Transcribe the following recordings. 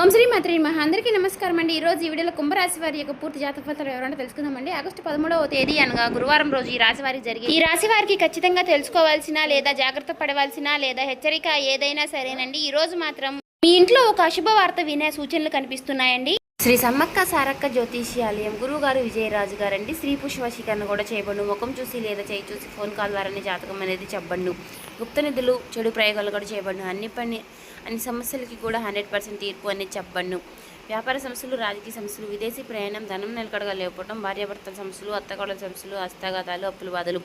ఓం శ్రీ మాత్రి మహా అందరికీ నమస్కారం అండి. ఈరోజు ఈ వీడియోలో కుంభరాశి వారి యొక్క పూర్తి జాతక ఫలితాలు ఎవరంటే తెలుసుకుందామండి. ఆగస్టు 13వ తేదీ అనగా గురువారం రోజు ఈ రాశి వారికి జరిగింది. ఈ రాశి వారికి ఖచ్చితంగా తెలుసుకోవాల్సిన లేదా జాగ్రత్త పడవలసిన లేదా హెచ్చరిక ఏదైనా సరేనండి. ఈ రోజు మాత్రం మీ ఇంట్లో ఒక అశుభ వార్త వినే సూచనలు కనిపిస్తున్నాయండి. శ్రీ సమ్మక్క సారక్క జ్యోతిష్యాలయం గురువు గారు విజయరాజు గారండి. స్త్రీ పురుష వశీకరణ కూడా చేయబడు. ముఖం చూసి లేదా చేయి చూసి ఫోన్ కాల్ ద్వారానే జాతకం అనేది చెప్పబడు. గుప్త నిధులు చెడు ప్రయోగాలు కూడా చేయబడు. అన్ని సమస్యలకి కూడా 100% తీర్పు అనేది చెప్పబడు. వ్యాపార సమస్యలు, రాజకీయ సమస్యలు, విదేశీ ప్రయాణం, ధనం నిలకడగా లేకపోవడం, భార్యాభర్తల సమస్యలు, అత్తకోడల సమస్యలు, హస్తఘాతాలు, అప్పుల బాధలు,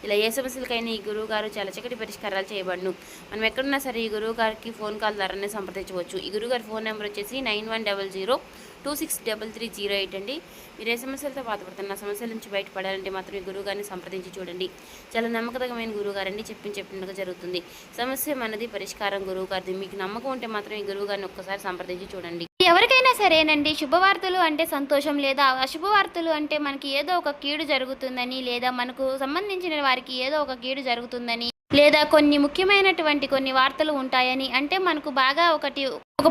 ఇలా ఏ సమస్యలకైనా ఈ గురువు గారు చాలా చక్కటి పరిష్కారాలు చేయబడును. మనం ఎక్కడున్నా సరే ఈ గురువు గారికి ఫోన్ కాల్ ద్వారానే సంప్రదించవచ్చు. ఈ గురువు గారి ఫోన్ నెంబర్ వచ్చేసి 9100263308 అండి. మీరు ఏ సమస్యలతో బాధపడుతున్న సమస్యల నుంచి బయటపడాలంటే మాత్రం ఈ గురువు గారిని సంప్రదించి చూడండి. చాలా నమ్మకమైన గురువు గారండి. చెప్పినట్టుగా జరుగుతుంది. సమస్య మనది, పరిష్కారం గురువు గారిది. మీకు నమ్మకం ఉంటే మాత్రం ఈ గురువు గారిని ఒక్కసారి సంప్రదించి చూడండి. ఎవరికైనా సరేనండి, శుభవార్తలు అంటే సంతోషం, లేదా అశుభవార్తలు అంటే మనకి ఏదో ఒక కీడు జరుగుతుందని, లేదా మనకు సంబంధించిన వారికి ఏదో ఒక కీడు జరుగుతుందని, లేదా కొన్ని ముఖ్యమైనటువంటి కొన్ని వార్తలు ఉంటాయని, అంటే మనకు బాగా ఒక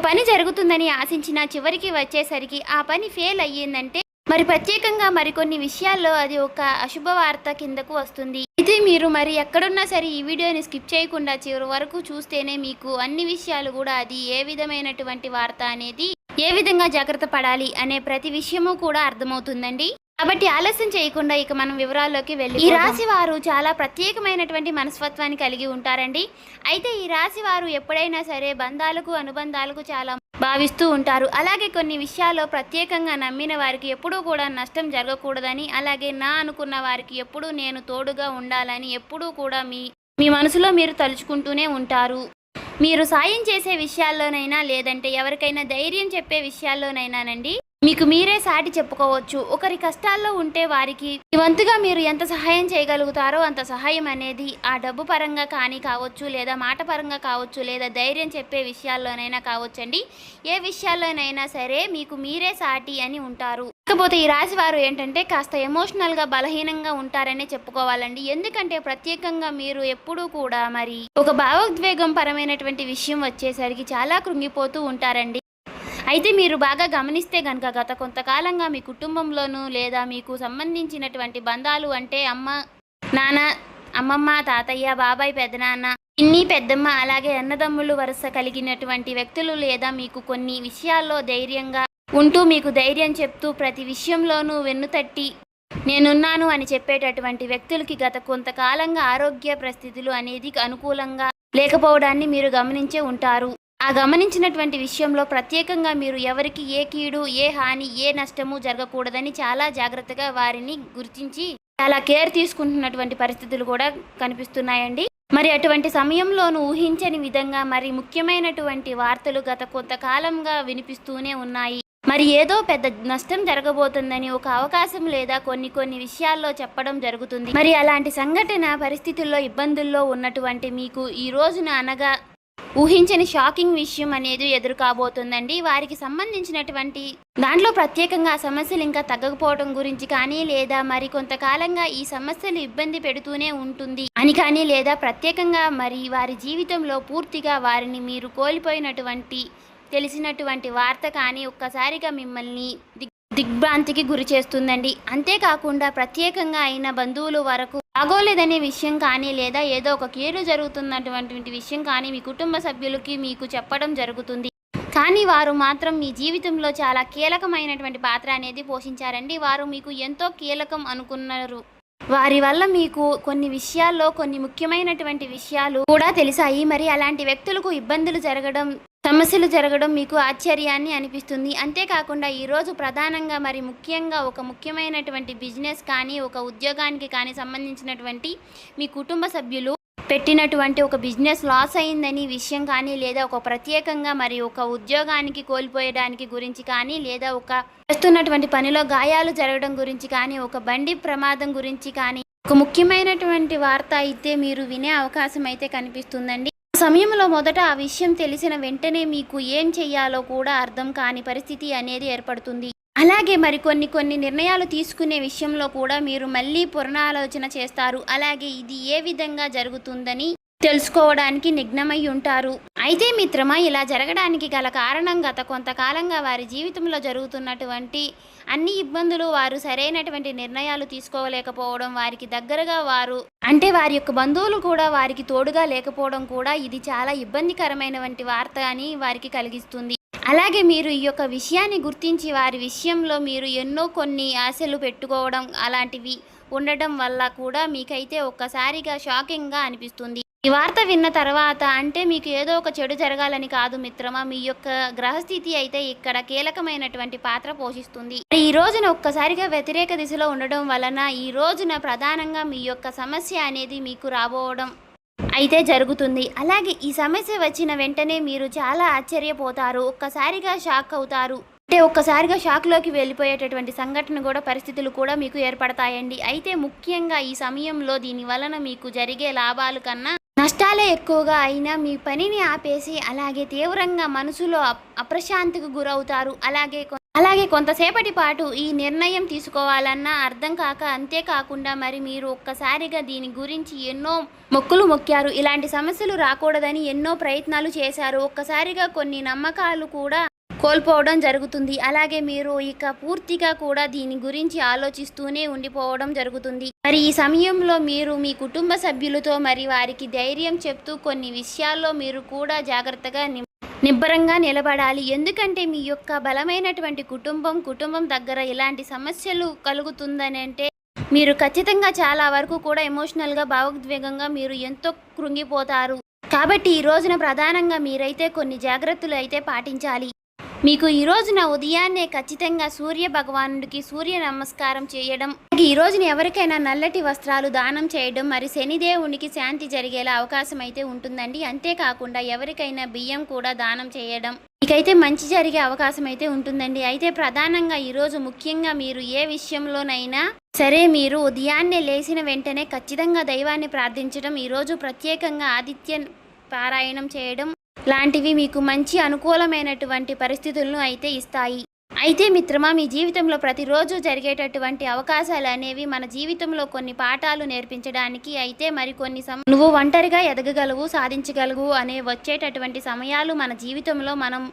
పని జరుగుతుందని ఆశించిన చివరికి వచ్చేసరికి ఆ పని ఫెయిల్ అయ్యిందంటే మరి ప్రత్యేకంగా మరికొన్ని విషయాల్లో అది ఒక అశుభ వార్త కిందకు వస్తుంది. అయితే మీరు మరి ఎక్కడున్నా సరే ఈ వీడియోని స్కిప్ చేయకుండా చివరి వరకు చూస్తేనే మీకు అన్ని విషయాలు కూడా అది ఏ విధమైనటువంటి వార్త అనేది ఏ విధంగా జాగ్రత్త పడాలి అనే ప్రతి విషయము కూడా అర్థమవుతుందండి. కాబట్టి ఆలస్యం చేయకుండా ఇక మనం వివరాల్లోకి వెళ్ళి, ఈ రాశి వారు చాలా ప్రత్యేకమైనటువంటి మనస్తత్వాన్ని కలిగి ఉంటారండి. అయితే ఈ రాశి వారు ఎప్పుడైనా సరే బంధాలకు అనుబంధాలకు చాలా భావిస్తూ ఉంటారు. అలాగే కొన్ని విషయాల్లో ప్రత్యేకంగా నమ్మిన వారికి ఎప్పుడూ కూడా నష్టం జరగకూడదని, అలాగే నా అనుకున్న వారికి ఎప్పుడూ నేను తోడుగా ఉండాలని ఎప్పుడూ కూడా మీ మనసులో మీరు తలుచుకుంటూనే ఉంటారు. మీరు సాయం చేసే విషయాల్లోనైనా లేదంటే ఎవరికైనా ధైర్యం చెప్పే విషయాల్లోనైనానండి మీకు మీరే సాటి చెప్పుకోవచ్చు. ఒకరి కష్టాల్లో ఉంటే వారికి వంతుగా మీరు ఎంత సహాయం చేయగలుగుతారో అంత సహాయం అనేది ఆ డబ్బు పరంగా కావచ్చు, లేదా మాట పరంగా కావచ్చు, లేదా ధైర్యం చెప్పే విషయాల్లోనైనా కావచ్చండి. ఏ విషయాల్లోనైనా సరే మీకు మీరే సాటి అని ఉంటారు. కాకపోతే ఈ రాశి వారు ఏంటంటే కాస్త ఎమోషనల్గా బలహీనంగా ఉంటారనే చెప్పుకోవాలండి. ఎందుకంటే ప్రత్యేకంగా మీరు ఎప్పుడూ కూడా మరి ఒక భావోద్వేగం పరమైనటువంటి విషయం వచ్చేసరికి చాలా కృంగిపోతూ ఉంటారండి. అయితే మీరు బాగా గమనిస్తే కనుక గత కొంతకాలంగా మీ కుటుంబంలోనూ లేదా మీకు సంబంధించినటువంటి బంధాలు అంటే అమ్మ, నాన్న, అమ్మమ్మ, తాతయ్య, బాబాయ్, పెదనాన్న, పిన్ని, పెద్దమ్మ, అలాగే అన్నదమ్ములు వరుస కలిగినటువంటి వ్యక్తులు లేదా మీకు కొన్ని విషయాల్లో ధైర్యంగా ఉంటూ మీకు ధైర్యం చెప్తూ ప్రతి విషయంలోనూ వెన్నుతట్టి నేనున్నాను అని చెప్పేటటువంటి వ్యక్తులకి గత కొంతకాలంగా ఆరోగ్య పరిస్థితులు అనేది అనుకూలంగా లేకపోవడాన్ని మీరు గమనించే ఉంటారు. ఆ గమనించినటువంటి విషయంలో ప్రత్యేకంగా మీరు ఎవరికి ఏ కీడు, ఏ హాని, ఏ నష్టము జరగకూడదని చాలా జాగ్రత్తగా వారిని గుర్తించి చాలా కేర్ తీసుకుంటున్నటువంటి పరిస్థితులు కూడా కనిపిస్తున్నాయండి. మరి అటువంటి సమయంలోనూ ఊహించని విధంగా మరి ముఖ్యమైనటువంటి వార్తలు గత కొంతకాలంగా వినిపిస్తూనే ఉన్నాయి. మరి ఏదో పెద్ద నష్టం జరగబోతుందని ఒక అవకాశం లేదా కొన్ని విషయాల్లో చెప్పడం జరుగుతుంది. మరి అలాంటి సంఘటన పరిస్థితుల్లో ఇబ్బందుల్లో ఉన్నటువంటి మీకు ఈ రోజున అనగా ఊహించని షాకింగ్ విషయం అనేది ఎదురు కాబోతుందండి. వారికి సంబంధించినటువంటి దాంట్లో ప్రత్యేకంగా సమస్యలు ఇంకా తగ్గకపోవడం గురించి కానీ, లేదా మరి కొంతకాలంగా ఈ సమస్యలు ఇబ్బంది పెడుతూనే ఉంటుంది అని కానీ, లేదా ప్రత్యేకంగా మరి వారి జీవితంలో పూర్తిగా వారిని మీరు కోల్పోయినటువంటి తెలిసినటువంటి వార్త కానీ ఒక్కసారిగా మిమ్మల్ని దిగ్భ్రాంతికి గురి చేస్తుందండి. అంతేకాకుండా ప్రత్యేకంగా అయిన బంధువులు వరకు బాగోలేదనే విషయం కానీ, లేదా ఏదో ఒక కీడు జరుగుతున్నటువంటి విషయం కానీ మీ కుటుంబ సభ్యులకి మీకు చెప్పడం జరుగుతుంది. కానీ వారు మాత్రం మీ జీవితంలో చాలా కీలకమైనటువంటి పాత్ర అనేది పోషించారండి. వారు మీకు ఎంతో కీలకం అనుకున్నారు. వారి వల్ల మీకు కొన్ని విషయాల్లో కొన్ని ముఖ్యమైనటువంటి విషయాలు కూడా తెలిసాయి. మరి అలాంటి వ్యక్తులకు ఇబ్బందులు జరగడం, సమస్యలు జరగడం మీకు ఆశ్చర్యాన్ని అనిపిస్తుంది. అంతేకాకుండా ఈరోజు ప్రధానంగా మరి ముఖ్యంగా ఒక ముఖ్యమైనటువంటి బిజినెస్ కానీ, ఒక ఉద్యోగానికి కానీ సంబంధించినటువంటి మీ కుటుంబ సభ్యులు పెట్టినటువంటి ఒక బిజినెస్ లాస్ అయిందని విషయం కానీ, లేదా ఒక ప్రత్యేకంగా మరి ఒక ఉద్యోగానికి కోల్పోయడానికి గురించి కానీ, లేదా ఒక చేస్తున్నటువంటి పనిలో గాయాలు జరగడం గురించి కానీ, ఒక బండి ప్రమాదం గురించి కానీ ఒక ముఖ్యమైనటువంటి వార్త అయితే మీరు వినే అవకాశం అయితే కనిపిస్తుందండి. సమయంలో మొదట ఆ విషయం తెలిసిన వెంటనే మీకు ఏం చెయ్యాలో కూడా అర్థం కాని పరిస్థితి అనేది ఏర్పడుతుంది. అలాగే మరి కొన్ని నిర్ణయాలు తీసుకునే విషయంలో కూడా మీరు మళ్ళీ పునరాలోచన చేస్తారు. అలాగే ఇది ఏ విధంగా జరుగుతుందని తెలుసుకోవడానికి నిఘ్నమై ఉంటారు. అయితే మిత్రమా, ఇలా జరగడానికి గల కారణం గత కొంతకాలంగా వారి జీవితంలో జరుగుతున్నటువంటి అన్ని ఇబ్బందులు, వారు సరైనటువంటి నిర్ణయాలు తీసుకోలేకపోవడం, వారికి దగ్గరగా వారు అంటే వారి యొక్క బంధువులు కూడా వారికి తోడుగా లేకపోవడం కూడా ఇది చాలా ఇబ్బందికరమైనటువంటి వార్త అని వారికి కలిగిస్తుంది. అలాగే మీరు ఈ యొక్క విషయాన్ని గుర్తించి వారి విషయంలో మీరు ఎన్నో కొన్ని ఆశలు పెట్టుకోవడం అలాంటివి ఉండటం వల్ల కూడా మీకైతే ఒక్కసారిగా షాకింగ్గా అనిపిస్తుంది. ఈ వార్త విన్న తర్వాత అంటే మీకు ఏదో ఒక చెడు జరగాలని కాదు మిత్రమా, మీ యొక్క గ్రహస్థితి అయితే ఇక్కడ కీలకమైనటువంటి పాత్ర పోషిస్తుంది. ఈ రోజున ఒక్కసారిగా వ్యతిరేక దిశలో ఉండడం వలన ఈ రోజున ప్రధానంగా మీ యొక్క సమస్య అనేది మీకు రాబోవడం అయితే జరుగుతుంది. అలాగే ఈ సమస్య వచ్చిన వెంటనే మీరు చాలా ఆశ్చర్యపోతారు, ఒక్కసారిగా షాక్ అవుతారు. అంటే ఒక్కసారిగా షాక్లోకి వెళ్ళిపోయేటటువంటి సంఘటన కూడా పరిస్థితులు కూడా మీకు ఏర్పడతాయండి. అయితే ముఖ్యంగా ఈ సమయంలో దీని వలన మీకు జరిగే లాభాల కన్నా నష్టాలే ఎక్కువగా అయినా మీ పనిని ఆపేసి అలాగే తీవ్రంగా మనసులో అప్రశాంతికి గురవుతారు. అలాగే కొంతసేపటి పాటు ఈ నిర్ణయం తీసుకోవాలన్నా అర్థం కాక, అంతేకాకుండా మరి మీరు ఒక్కసారిగా దీని గురించి ఎన్నో మొక్కులు మొక్కారు, ఇలాంటి సమస్యలు రాకూడదని ఎన్నో ప్రయత్నాలు చేశారు. ఒక్కసారిగా కొన్ని నమ్మకాలు కూడా కోల్పోవడం జరుగుతుంది. అలాగే మీరు ఇక పూర్తిగా కూడా దీని గురించి ఆలోచిస్తూనే ఉండిపోవడం జరుగుతుంది. మరి ఈ సమయంలో మీరు మీ కుటుంబ సభ్యులతో మరి వారికి ధైర్యం చెప్తూ కొన్ని విషయాల్లో మీరు కూడా జాగ్రత్తగా నిబ్బరంగా నిలబడాలి. ఎందుకంటే మీ యొక్క బలమైనటువంటి కుటుంబం దగ్గర ఇలాంటి సమస్యలు కలుగుతుందని అంటే మీరు ఖచ్చితంగా చాలా వరకు కూడా ఎమోషనల్గా భావోద్వేగంగా మీరు ఎంతో కృంగిపోతారు. కాబట్టి ఈ రోజున ప్రధానంగా మీరైతే కొన్ని జాగ్రత్తలు అయితే పాటించాలి. మీకు ఈ రోజున ఉదయాన్నే ఖచ్చితంగా సూర్య భగవానుడికి సూర్య నమస్కారం చేయడం, ఈ రోజున ఎవరికైనా నల్లటి వస్త్రాలు దానం చేయడం, మరి శనిదేవునికి శాంతి జరిగేలా అవకాశం అయితే ఉంటుందండి. అంతేకాకుండా ఎవరికైనా బియ్యం కూడా దానం చేయడం మీకైతే మంచి జరిగే అవకాశం అయితే ఉంటుందండి. అయితే ప్రధానంగా ఈరోజు ముఖ్యంగా మీరు ఏ విషయంలోనైనా సరే మీరు ఉదయాన్నే లేచిన వెంటనే ఖచ్చితంగా దైవాన్ని ప్రార్థించడం, ఈరోజు ప్రత్యేకంగా ఆదిత్య పారాయణం చేయడం లాంటివి మీకు మంచి అనుకూలమైనటువంటి పరిస్థితులను అయితే ఇస్తాయి. అయితే మిత్రమా, మీ జీవితంలో ప్రతిరోజు జరిగేటటువంటి అవకాశాలు అనేవి మన జీవితంలో కొన్ని పాఠాలు నేర్పించడానికి అయితే మరికొన్ని నువ్వు ఒంటరిగా ఎదగగలవు, సాధించగలవు అనే వచ్చేటటువంటి సమయాలు మన జీవితంలో మనం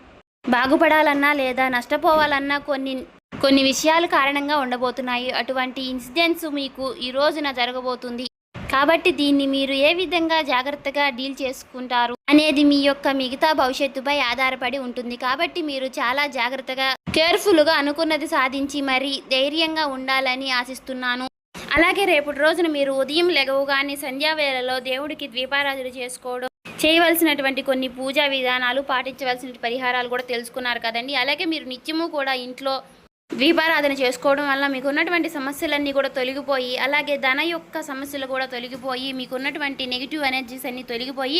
బాగుపడాలన్నా లేదా నష్టపోవాలన్నా కొన్ని విషయాల కారణంగా ఉండబోతున్నాయి. అటువంటి ఇన్సిడెంట్స్ మీకు ఈ రోజున జరగబోతుంది. కాబట్టి దీన్ని మీరు ఏ విధంగా జాగ్రత్తగా డీల్ చేసుకుంటారు అనేది మీ యొక్క మిగతా భవిష్యత్తుపై ఆధారపడి ఉంటుంది. కాబట్టి మీరు చాలా జాగ్రత్తగా కేర్ఫుల్గా అనుకున్నది సాధించి మరి ధైర్యంగా ఉండాలని ఆశిస్తున్నాను. అలాగే రేపటి రోజున మీరు ఉదయం లెగవగానే సంధ్యావేళలో దేవుడికి దీపారాధన చేసుకోవడం, చేయవలసినటువంటి కొన్ని పూజా విధానాలు, పాటించవలసిన పరిహారాలు కూడా తెలుసుకున్నారు కదండి. అలాగే మీరు నిత్యము కూడా ఇంట్లో దీపారాధన చేసుకోవడం వల్ల మీకు ఉన్నటువంటి సమస్యలన్నీ కూడా తొలగిపోయి, అలాగే ధన యొక్క సమస్యలు కూడా తొలగిపోయి, మీకు ఉన్నటువంటి నెగిటివ్ ఎనర్జీస్ అన్నీ తొలగిపోయి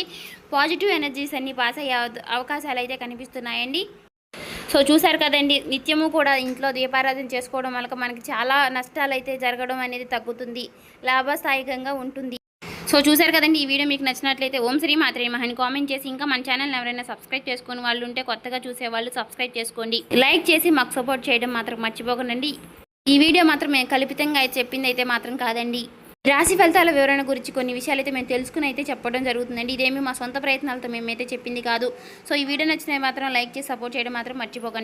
పాజిటివ్ ఎనర్జీస్ అన్నీ పాస్ అయ్యే అవకాశాలు అయితే కనిపిస్తున్నాయండి. సో చూసారు కదండి, నిత్యము కూడా ఇంట్లో దీపారాధన చేసుకోవడం వల్ల మనకి చాలా నష్టాలు అయితే జరగడం అనేది తగ్గుతుంది, లాభస్థాయికంగా ఉంటుంది. సో చూసారు కదండి, ఈ వీడియో మీకు నచ్చినట్లయితే ఓం శ్రీ మాత్రే నమః అని కామెంట్ చేసి, ఇంకా మన ఛానల్ని ఎవరైనా సబ్స్క్రైబ్ చేసుకుని వాళ్ళు ఉంటే కొత్తగా చూసేవాళ్ళు సబ్స్క్రైబ్ చేసుకోండి. లైక్ చేసి మాకు సపోర్ట్ చేయడం మాత్రం మర్చిపోకండి. ఈ వీడియో మాత్రం మేము కల్పితంగా అయితే చెప్పింది అయితే మాత్రం కాదండి. రాశి ఫలితాల వివరణ గురించి కొన్ని విషయాలు అయితే మేము తెలుసుకుని అయితే చెప్పడం జరుగుతుందండి. ఇదేమి మా సొంత ప్రయత్నాలతో మేమైతే చెప్పింది కాదు. సో ఈ వీడియో నచ్చినవి మాత్రం లైక్ చేసి సపోర్ట్ చేయడం మాత్రం మర్చిపోకండి.